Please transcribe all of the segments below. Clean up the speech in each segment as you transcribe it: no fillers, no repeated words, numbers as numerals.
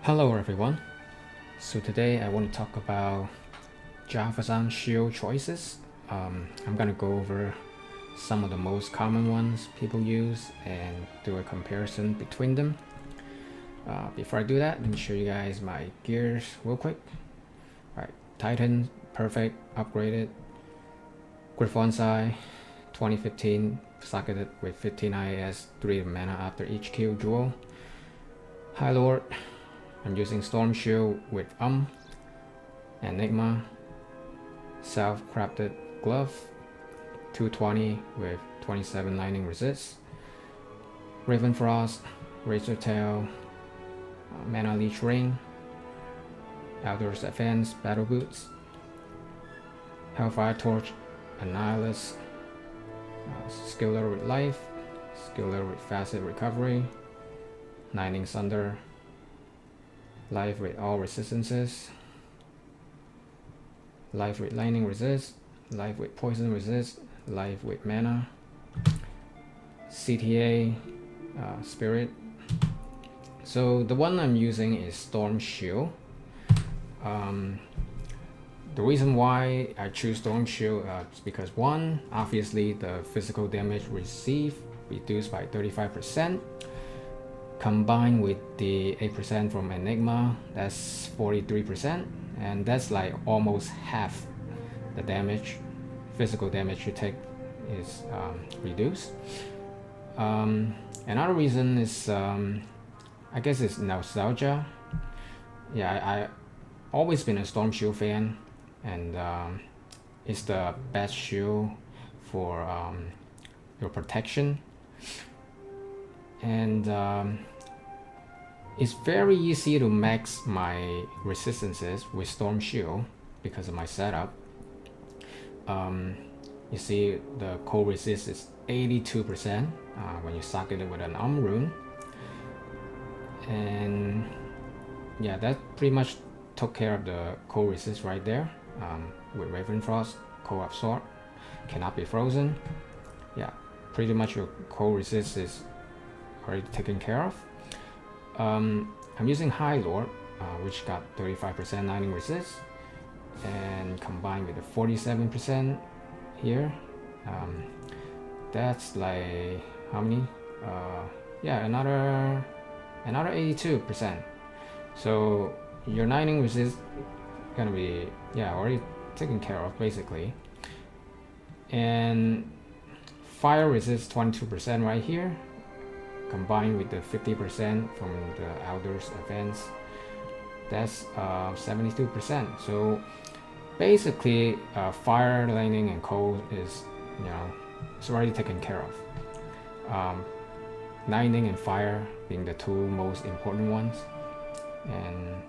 Hello everyone. So today I want to talk about Javazon shield choices. I'm gonna go over some of the most common ones people use and do a comparison between them. Before I do that, let me show you guys my gears real quick. Alright, Titan, perfect, upgraded. Griffon's Eye, 2015, socketed with 15 IAS, 3 mana after each kill duel. High Lord, I'm using Stormshield with Enigma, self-crafted glove, 220 with 27 lightning resist. Ravenfrost, Razor Tail, Mana Leech Ring, Outdoors Advance Battle Boots, Hellfire Torch, Annihilus, Skiller with Life, Skiller with Facet Recovery, Lightning Thunder, Life with all resistances, Life with lightning resist, Life with poison resist, Life with mana, CTA, Spirit. So the one I'm using is Stormshield. The reason why I choose Stormshield is because one, obviously the physical damage received reduced by 35%. Combined with the 8% from Enigma, that's 43%, and that's like almost half the damage, physical damage you take is reduced. Another reason is, I guess it's nostalgia. Yeah, I always been a Stormshield fan, and it's the best shield for your protection. And it's very easy to max my resistances with Stormshield because of my setup. You see the cold resist is 82% when you socket it with an rune. And yeah, that pretty much took care of the cold resist right there. With Ravenfrost, cold absorb, cannot be frozen. Yeah, pretty much your cold resist is already taken care of. I'm using High Lord, which got 35% lightning resist, and combined with the 47% here, that's like how many? Yeah, another 82%. So your lightning resist gonna be already taken care of basically, and fire resist 22% right here, combined with the 50% from the Outdoors Advance, that's 72%. So basically, fire, lightning, and cold is, it's already taken care of. Lightning and fire being the two most important ones, and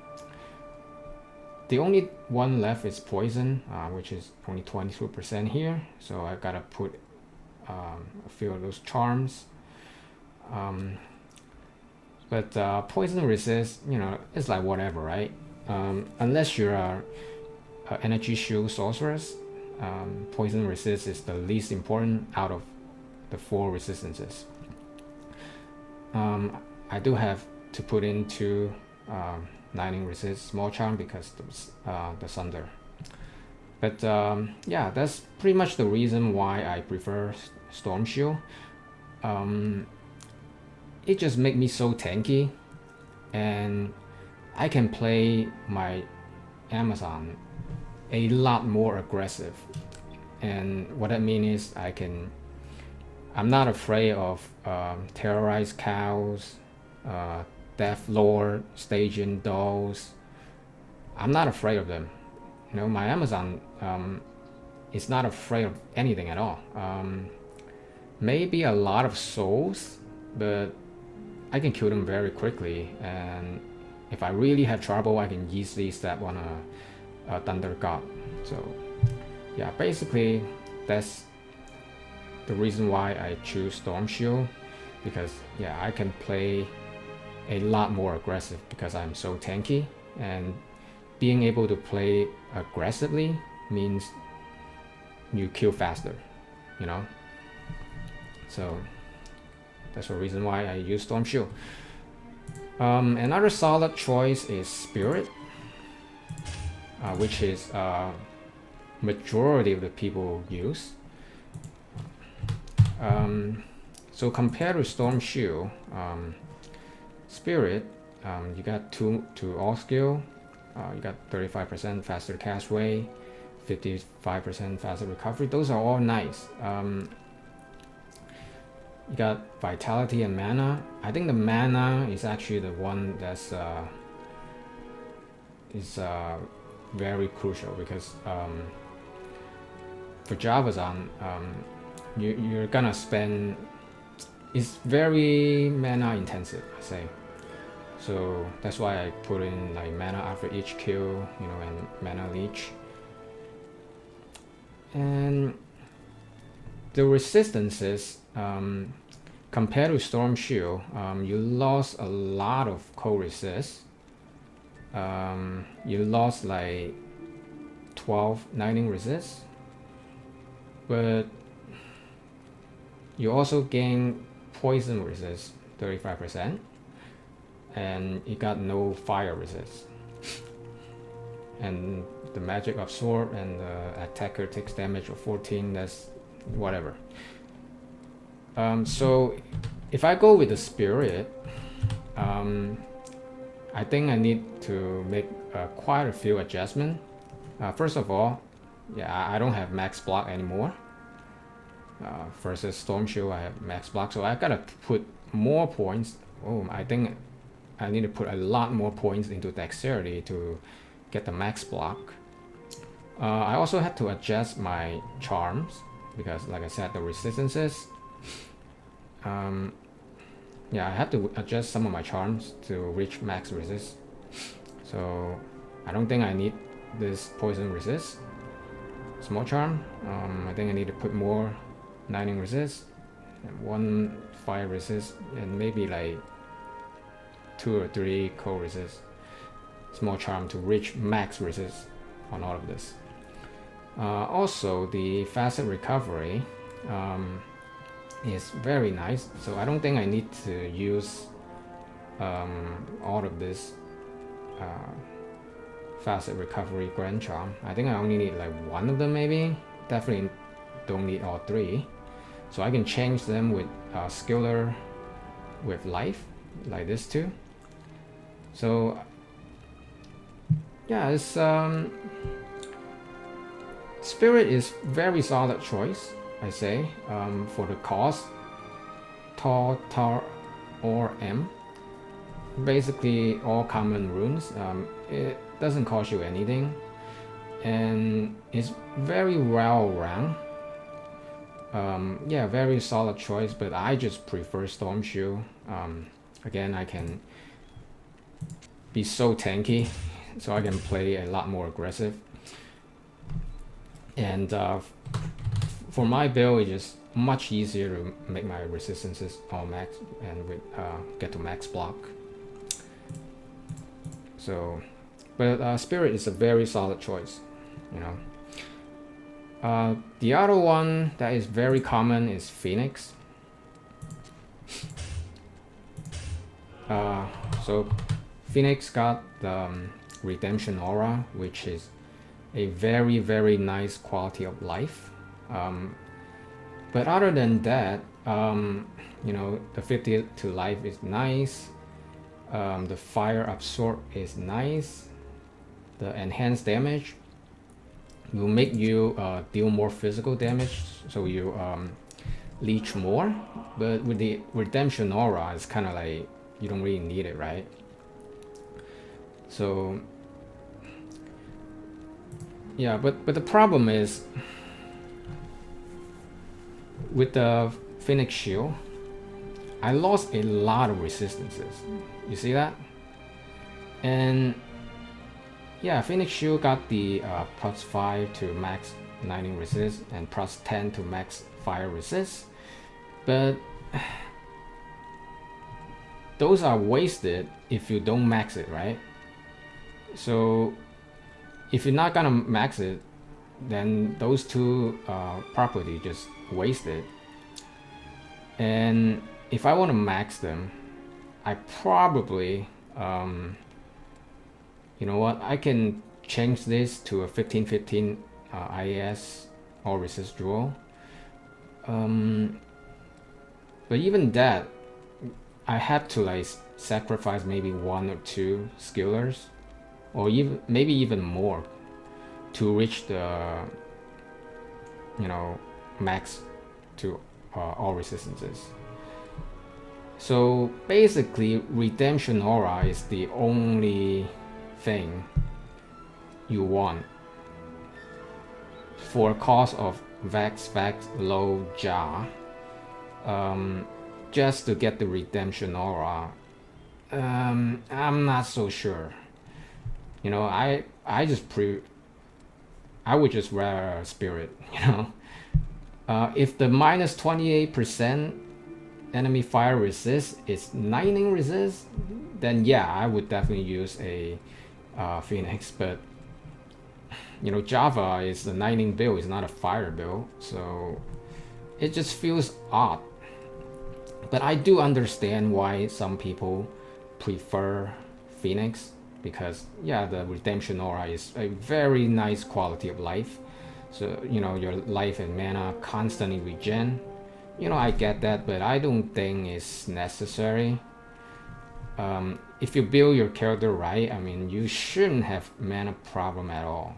the only one left is poison, which is only 22% here. So I gotta put a few of those charms. But poison resist, it's like whatever, right? Unless you're a energy shield sorceress, poison resist is the least important out of the 4 resistances. I do have to put into lightning resist small charm because the thunder. But yeah, that's pretty much the reason why I prefer Stormshield. It just makes me so tanky, and I can play my Amazon a lot more aggressive. And what I mean is I'm not afraid of terrorized cows, Death Lord, Stygian dolls. I'm not afraid of them. My Amazon is not afraid of anything at all. Maybe a lot of souls, but I can kill them very quickly, and if I really have trouble, I can easily step on a Thunder God. So yeah, basically that's the reason why I choose Stormshield, because yeah, I can play a lot more aggressive because I'm so tanky, and being able to play aggressively means you kill faster, So that's the reason why I use Stormshield. Another solid choice is Spirit, which is majority of the people use. So compared to Stormshield, Spirit, you got 2 to all skill, you got 35% faster cast rate, 55% faster recovery. Those are all nice. You got vitality and mana. I think the mana is actually the one that's very crucial, because for Javazon, you're gonna spend, it's very mana intensive, I say. So that's why I put in like mana after each kill, you know, and mana leech. And the resistances, compared to Stormshield, you lost a lot of cold resist. You lost like 12 lightning resist, but you also gain poison resist 35%, and you got no fire resist. And the magic absorb, and the attacker takes damage of 14, that's whatever. So if I go with the Spirit, I think I need to make quite a few adjustments. First of all, yeah, I don't have max block anymore. Versus Stormshield, I have max block, so I gotta put more points. Oh, I think I need to put a lot more points into dexterity to get the max block. I also had to adjust my charms, because like I said, the resistances, yeah, I have to adjust some of my charms to reach max resist. So I don't think I need this poison resist small charm. I think I need to put more lightning resist, and 1 fire resist, and maybe like 2 or 3 cold resist small charm to reach max resist on all of this. Also, the faster recovery is very nice, so I don't think I need to use all of this faster recovery grand charm. I think I only need like 1 of them, maybe. Definitely don't need all 3, so I can change them with skiller with life, like this too. So yeah, it's Spirit is very solid choice, I say, for the cost. Tar, or M, basically all common runes. It doesn't cost you anything, and it's very well round. Yeah, very solid choice, but I just prefer Stormshield. Again, I can be so tanky, so I can play a lot more aggressive. And for my build, it's just much easier to make my resistances all max and get to max block. So, but Spirit is a very solid choice, you know. The other one that is very common is Pheonix. So Pheonix got the Redemption Aura, which is a very, very nice quality of life. But other than that, you know, the 50 to life is nice. The fire absorb is nice. The enhanced damage will make you deal more physical damage, so you leech more. But with the Redemption Aura, it's kind of like you don't really need it, right? So yeah, but the problem is with the Pheonix shield, I lost a lot of resistances. You see that? And yeah, Pheonix shield got the +5 to max lightning resist and +10 to max fire resist, but those are wasted if you don't max it, right? So if you're not gonna max it, then those two property just wasted. And if I want to max them, I probably, you know what, I can change this to a 1515 IAS all resist dual. But even that, I had to like sacrifice maybe 1 or 2 skillers, or even maybe even more, to reach the, you know, max to all resistances. So basically, Redemption Aura is the only thing you want for a cost of Vex low Ja, just to get the Redemption Aura. I'm not so sure. You know, I would just rather Spirit, you know. If the minus 28% enemy fire resist is lightning resist, then yeah, I would definitely use a Pheonix. But you know, Java is a lightning build, it's not a fire build, so it just feels odd. But I do understand why some people prefer Pheonix, because yeah, the Redemption Aura is a very nice quality of life. So you know, your life and mana constantly regen. You know, I get that, but I don't think it's necessary. If you build your character right, I mean, you shouldn't have mana problem at all.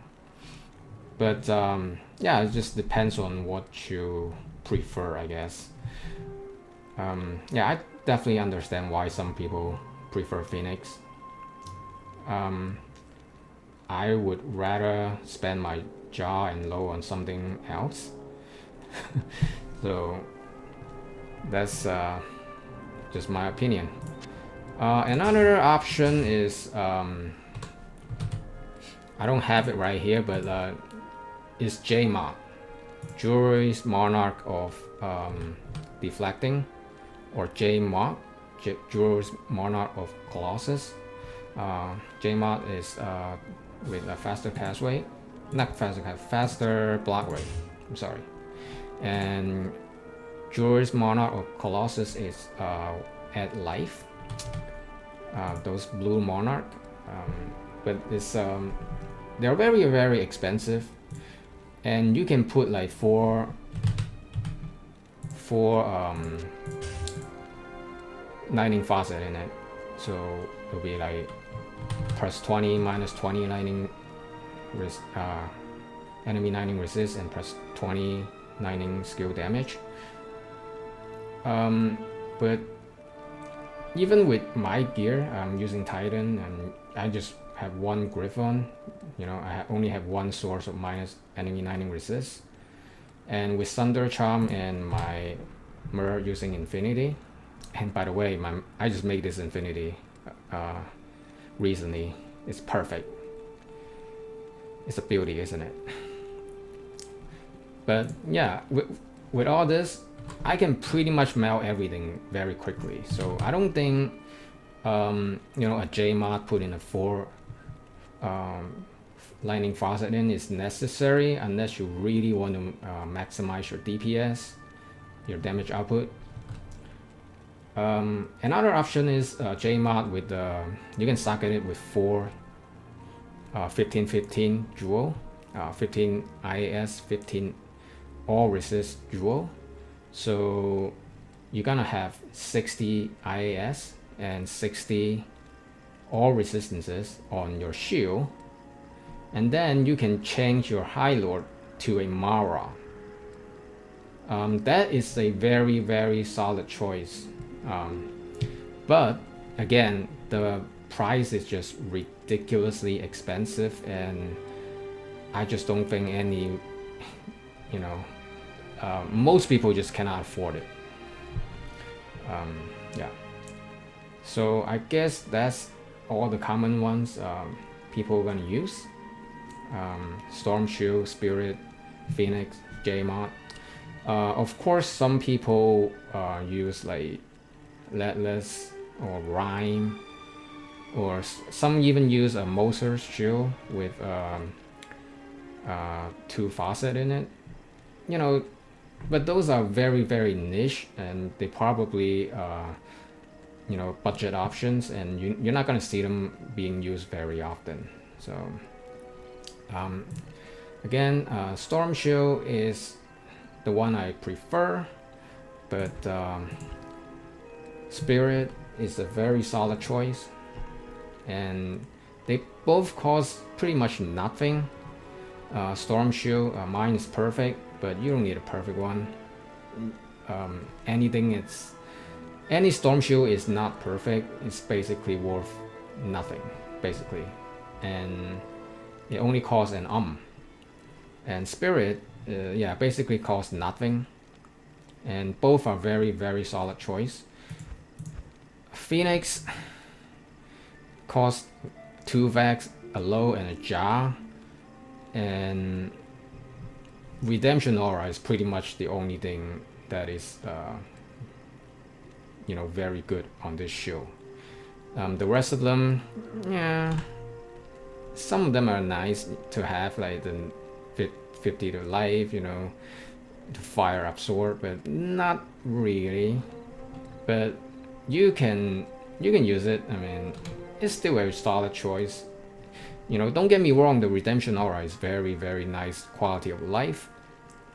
But yeah, it just depends on what you prefer, I guess. Yeah, I definitely understand why some people prefer Pheonix. I would rather spend my jaw and low on something else. So that's just my opinion. Another option is, I don't have it right here, but is JMoD, Jury's Monarch of Deflecting, or JMoC, Jury's Monarch of Colossus. JMoD is with a faster cast rate, not faster cast, faster block rate. I'm sorry. And Jury's Monarch of Colossus is at life. Those blue monarch, but it's they're very expensive, and you can put like four lightning faucet in it, so it'll be like plus 20 minus 20 lightning enemy lightning resist and plus 20 lightning skill damage. But even with my gear, I'm using Titan and I just have 1 Griffon. You know, I only have 1 source of minus enemy lightning resist. And with Thunder Charm and my Mirror using Infinity. And by the way, I just made this Infinity recently. It's perfect. It's a beauty, isn't it? But yeah, with all this, I can pretty much melt everything very quickly. So I don't think you know, a JMoD put in a 4 lightning faucet in is necessary, unless you really want to maximize your DPS, your damage output. Another option is JMoD with you can socket it with 4 15-15 duo, 15 IAS, 15 all resist duo. So you're gonna have 60 IAS and 60 all resistances on your shield, and then you can change your High Lord to a Mara. That is a very solid choice. But again, the price is just ridiculously expensive, and I just don't think any, you know, most people just cannot afford it. Yeah. So I guess that's all the common ones people are gonna use. Stormshield, Spirit, Pheonix, JMoD. Of course, some people use like Leadless or Rhyme, or some even use a Moser's Shield with 2 faucet in it. You know, but those are very niche, and they probably you know, budget options, and you're not gonna see them being used very often. So again, Stormshield is the one I prefer, but Spirit is a very solid choice, and they both cost pretty much nothing. Stormshield, mine is perfect, but you don't need a perfect one. Any Stormshield is not perfect. It's basically worth nothing, basically, and it only costs an And Spirit, yeah, basically costs nothing, and both are very, very solid choice. Pheonix costs 2 Vex, a low, and a jar, and Redemption Aura is pretty much the only thing that is you know, very good on this shield. The rest of them, yeah, some of them are nice to have, like the 50 to life, you know, to fire absorb, but not really. But you can use it. I mean, it's still a solid choice. You know, don't get me wrong, the Redemption Aura is very, very nice quality of life,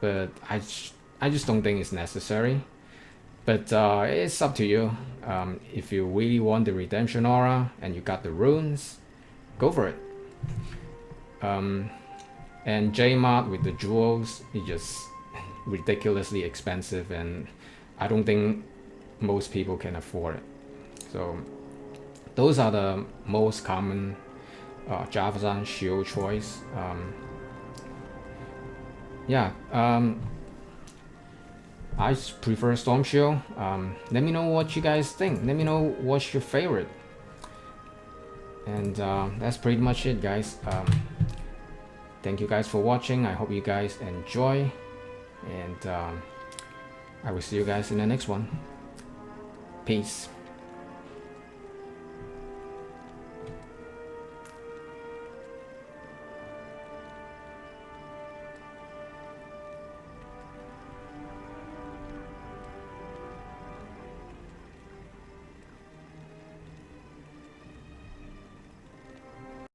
but I just don't think it's necessary. But it's up to you. If you really want the Redemption Aura and you got the runes, go for it. And JMoD with the jewels is just ridiculously expensive, and I don't think most people can afford it. So those are the most common Javazon shield choice. Yeah, I prefer Stormshield. Let me know what you guys think. Let me know what's your favorite. And that's pretty much it, guys. Thank you guys for watching. I hope you guys enjoy, and I will see you guys in the next one. Peace.